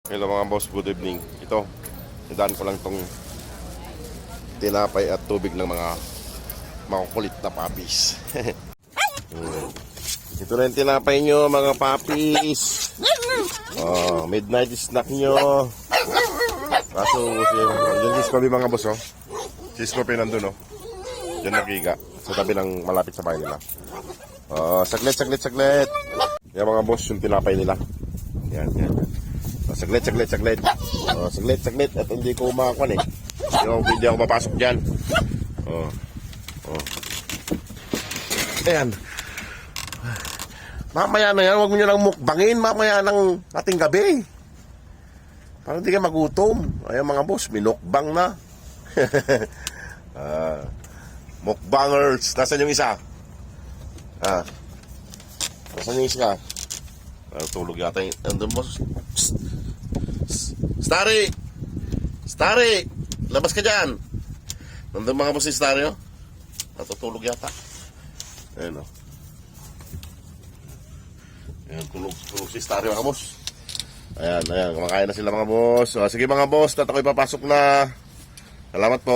Hello mga boss, good evening. Ito, idaan ko lang tong tinapay at tubig ng mga makukulit na puppies. Ito na yung tinapay nyo mga puppies. Midnight snack nyo. Kaso, yung Siscope mga boss, oh. Siscope nandun, oh. Diyan nakiga, sa tabi ng malapit sa bahay nila. Saglit. Yan mga boss, yung tinapay nila. Yan. Saglit. Saglit. At hindi ko makakuan eh. Hindi ako mapasok dyan. Ayan. Mamaya na yan, huwag mo nyo lang mukbangin. Mamaya ng ating gabi. Para hindi ka magutom. Ayan mga boss, minukbang na. Mukbangers. Nasaan yung isa? Nasaan yung isa? Tulog yata yung andun boss. Starry! Labas ka dyan! Nandun mga boss si Starry, oh. Natutulog yata. Ayan, oh. Ayan, tulog si Starry mga boss. Ayan, kumakain na sila mga boss. Sige mga boss, at ako'y papasok na. Salamat po.